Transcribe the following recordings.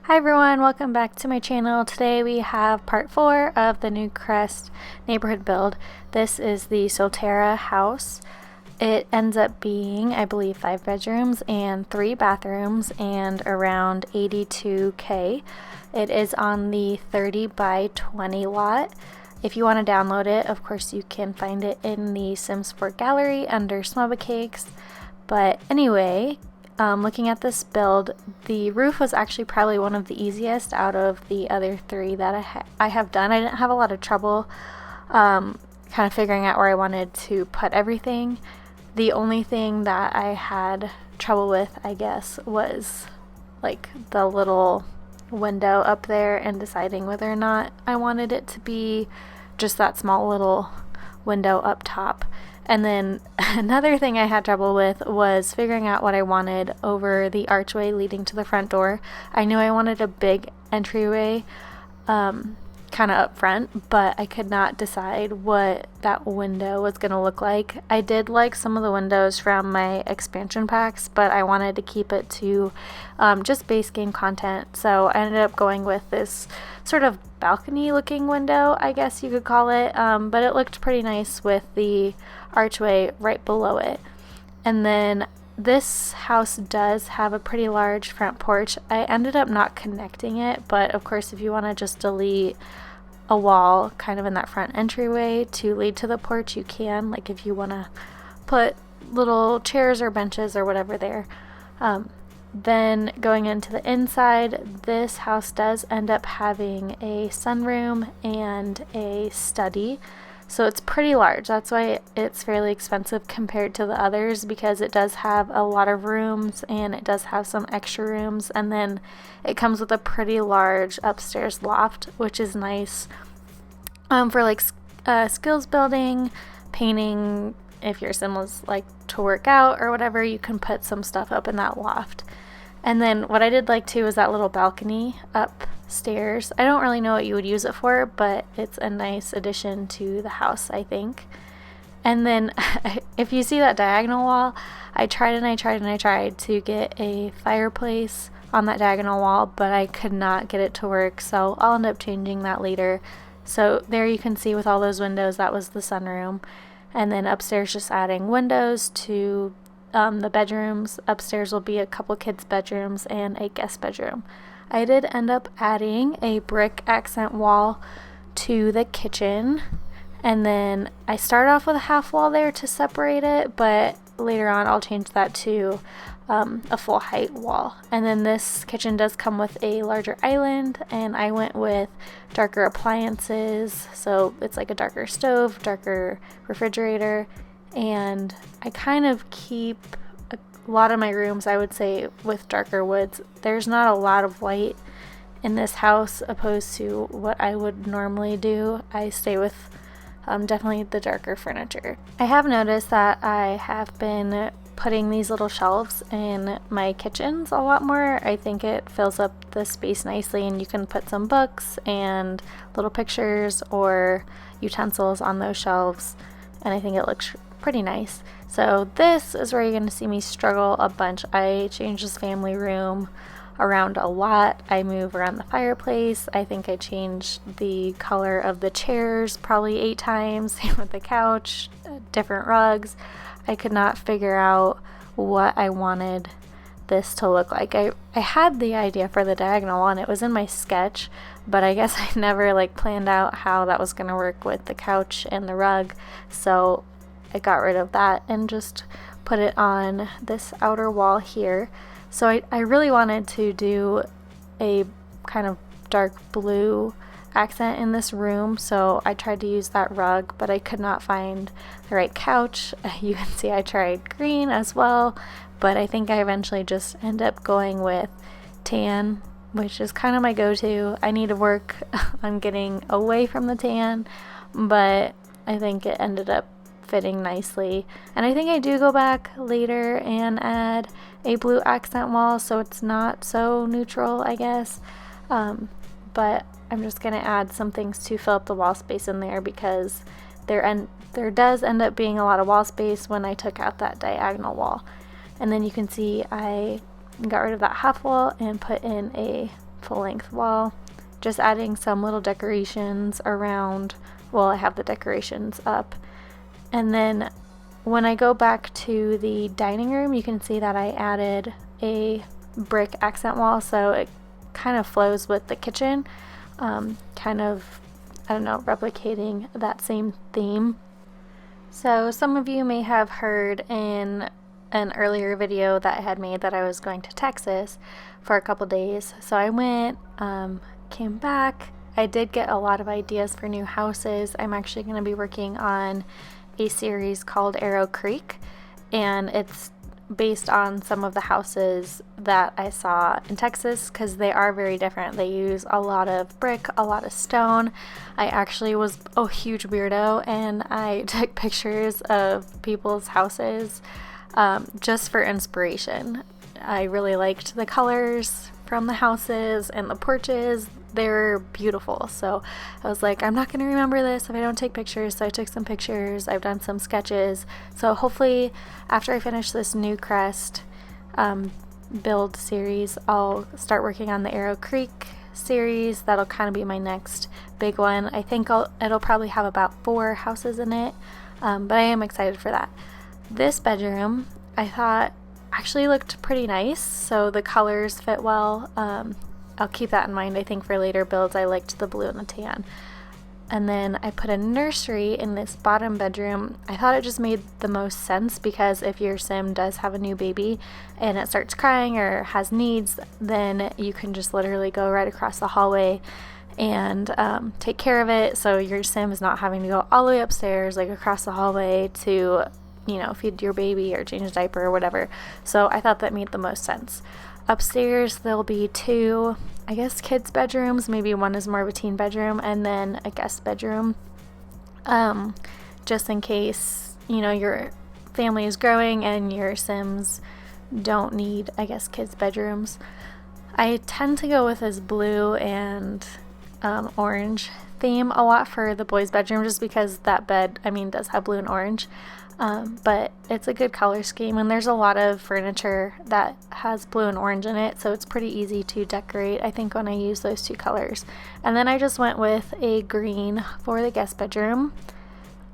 Hi everyone, welcome back to my channel. Today we have part 4 of the Newcrest Neighborhood Build. This is the Soltera house. It ends up being, I believe, 5 bedrooms and 3 bathrooms and around 82K. It is on the 30 by 20 lot. If you want to download it, of course you can find it in the SIMS gallery under smubuhcakes. But anyway, looking at this build, the roof was actually probably one of the easiest out of the other 3 that I have done. I didn't have a lot of trouble kind of figuring out where I wanted to put everything. The only thing that I had trouble with, I guess, was like the little window up there and deciding whether or not I wanted it to be just that small little window up top. And then another thing I had trouble with was figuring out what I wanted over the archway leading to the front door. I knew I wanted a big entryway kind of up front, but I could not decide what that window was going to look like. I did like some of the windows from my expansion packs, but I wanted to keep it to just base game content. So I ended up going with this sort of balcony looking window, I guess you could call it, but it looked pretty nice with the archway right below it. And then this house does have a pretty large front porch. I ended up not connecting it, but of course if you want to just delete a wall kind of in that front entryway to lead to the porch, you can, like if you want to put little chairs or benches or whatever there. Then going into the inside, this house does end up having a sunroom and a study. So it's pretty large. That's why it's fairly expensive compared to the others, because it does have a lot of rooms and it does have some extra rooms. And then it comes with a pretty large upstairs loft, which is nice for like skills building, painting. If your siblings like to work out or whatever, you can put some stuff up in that loft. And then what I did like too is that little balcony upstairs. I don't really know what you would use it for, but it's a nice addition to the house, I think. And then if you see that diagonal wall, I tried to get a fireplace on that diagonal wall, but I could not get it to work, so I'll end up changing that later. So there you can see with all those windows, that was the sunroom. And then upstairs just adding windows to the bedrooms. Upstairs will be a couple kids' bedrooms and a guest bedroom. I did end up adding a brick accent wall to the kitchen, and then I started off with a half wall there to separate it, but later on I'll change that to a full height wall. And then this kitchen does come with a larger island, and I went with darker appliances, so it's like a darker stove, darker refrigerator. And I kind of keep a lot of my rooms, I would say, with darker woods. There's not a lot of white in this house opposed to what I would normally do. I stay with definitely the darker furniture. I have noticed that I have been putting these little shelves in my kitchens a lot more. I think it fills up the space nicely, and you can put some books and little pictures or utensils on those shelves, and I think it looks pretty nice. So this is where you're going to see me struggle a bunch. I changed this family room around a lot. I move around the fireplace. I think I changed the color of the chairs probably 8 times. Same with the couch, different rugs. I could not figure out what I wanted this to look like. I had the idea for the diagonal wall and it was in my sketch, but I guess I never like planned out how that was going to work with the couch and the rug. So I got rid of that and just put it on this outer wall here. So I really wanted to do a kind of dark blue accent in this room, so I tried to use that rug, but I could not find the right couch. You can see I tried green as well, but I think I eventually just end up going with tan, which is kind of my go-to. I need to work on getting away from the tan, but I think it ended up fitting nicely. And I think I do go back later and add a blue accent wall so it's not so neutral, I guess. But I'm just going to add some things to fill up the wall space in there, because there does end up being a lot of wall space when I took out that diagonal wall. And then you can see I got rid of that half wall and put in a full-length wall, just adding some little decorations around. Well, I have the decorations up. And then when I go back to the dining room, you can see that I added a brick accent wall, so it kind of flows with the kitchen, kind of, I don't know, replicating that same theme. So some of you may have heard in an earlier video that I had made that I was going to Texas for a couple days. So I went, came back. I did get a lot of ideas for new houses. I'm actually going to be working on a series called Arrow Creek, and it's based on some of the houses that I saw in Texas, because they are very different. They use a lot of brick, a lot of stone. I actually was a huge weirdo, and I took pictures of people's houses just for inspiration. I really liked the colors from the houses and the porches. They're beautiful. So I was like, I'm not going to remember this if I don't take pictures. So I took some pictures. I've done some sketches. So hopefully after I finish this Newcrest build series, I'll start working on the Arrow Creek series. That'll kind of be my next big one. I think it'll probably have about 4 houses in it, but I am excited for that. This bedroom, I thought actually looked pretty nice. So the colors fit well. I'll keep that in mind, I think, for later builds. I liked the blue and the tan. And then I put a nursery in this bottom bedroom. I thought it just made the most sense, because if your sim does have a new baby and it starts crying or has needs, then you can just literally go right across the hallway and take care of it. So your sim is not having to go all the way upstairs, like across the hallway to, you know, feed your baby or change a diaper or whatever. So I thought that made the most sense. Upstairs there'll be 2, I guess, kids' bedrooms. Maybe one is more of a teen bedroom, and then a guest bedroom, just in case, you know, your family is growing and your sims don't need, I guess, kids' bedrooms. I tend to go with this blue and orange theme a lot for the boys' bedroom, just because that bed, I mean, does have blue and orange. But it's a good color scheme, and there's a lot of furniture that has blue and orange in it, so it's pretty easy to decorate, I think, when I use those 2 colors. And then I just went with a green for the guest bedroom.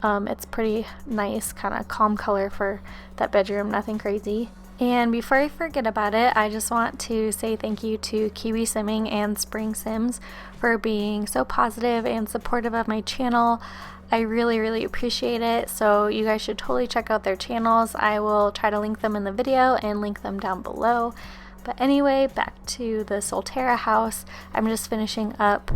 It's pretty nice, kind of calm color for that bedroom, nothing crazy. And before I forget about it, I just want to say thank you to Kiwi Simming and Spring Sims for being so positive and supportive of my channel. I really, really appreciate it. So you guys should totally check out their channels. I will try to link them in the video and link them down below. But anyway, back to the Soltera house. I'm just finishing up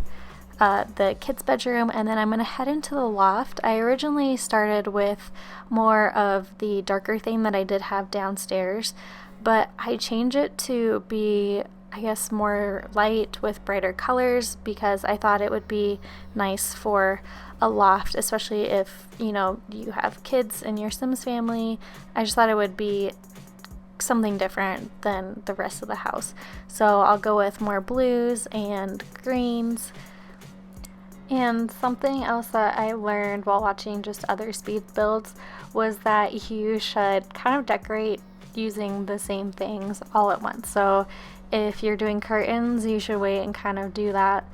the kids' bedroom, and then I'm going to head into the loft. I originally started with more of the darker theme that I did have downstairs, but I changed it to be, I guess, more light with brighter colors, because I thought it would be nice for a loft, especially if, you know, you have kids in your Sims family. I just thought it would be something different than the rest of the house. So I'll go with more blues and greens. And something else that I learned while watching just other speed builds was that you should kind of decorate using the same things all at once. So if you're doing curtains, you should wait and kind of do that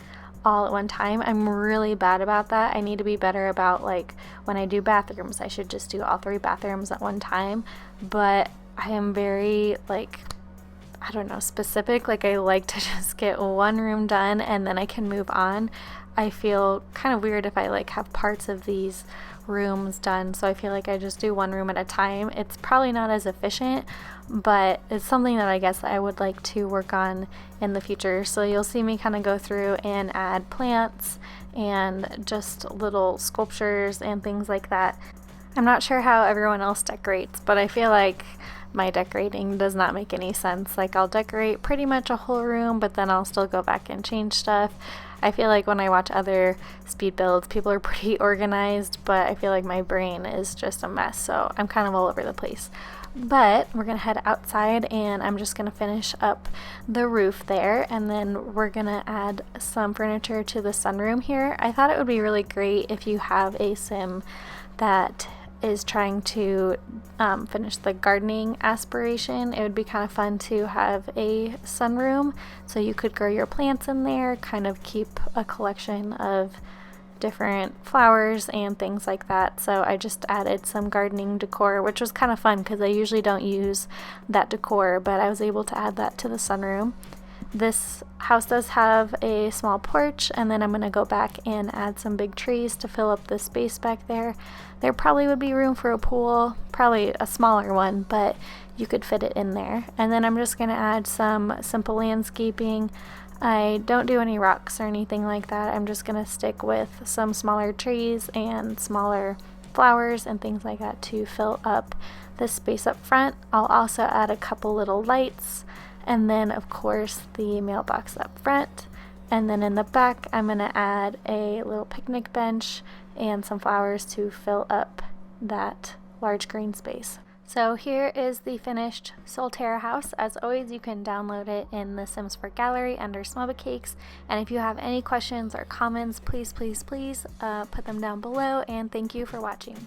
all at one time. I'm really bad about that. I need to be better about, like, when I do bathrooms, I should just do all 3 bathrooms at one time. But I am very, like, I don't know, specific. Like, I like to just get one room done and then I can move on. I feel kind of weird if I, like, have parts of these rooms done, so I feel like I just do one room at a time. It's probably not as efficient, but it's something that I guess I would like to work on in the future. So you'll see me kind of go through and add plants and just little sculptures and things like that. I'm not sure how everyone else decorates, but I feel like my decorating does not make any sense. Like, I'll decorate pretty much a whole room, but then I'll still go back and change stuff. I feel like when I watch other speed builds, people are pretty organized, but I feel like my brain is just a mess, so I'm kind of all over the place. But we're gonna head outside, and I'm just gonna finish up the roof there, and then we're gonna add some furniture to the sunroom here. I thought it would be really great if you have a sim that is trying to finish the gardening aspiration. It would be kind of fun to have a sunroom so you could grow your plants in there, kind of keep a collection of different flowers and things like that. So I just added some gardening decor, which was kind of fun because I usually don't use that decor, but I was able to add that to the sunroom. This house does have a small porch, and then I'm going to go back and add some big trees to fill up the space back there. There probably would be room for a pool, probably a smaller one, but you could fit it in there. And then I'm just going to add some simple landscaping. I don't do any rocks or anything like that. I'm just going to stick with some smaller trees and smaller flowers and things like that to fill up the space up front. I'll also add a couple little lights, and then of course the mailbox up front. And then in the back I'm going to add a little picnic bench and some flowers to fill up that large green space. So here is the finished Soltera house. As always, you can download it in the Sims 4 gallery under smubuhcakes. And if you have any questions or comments, please put them down below. And thank you for watching.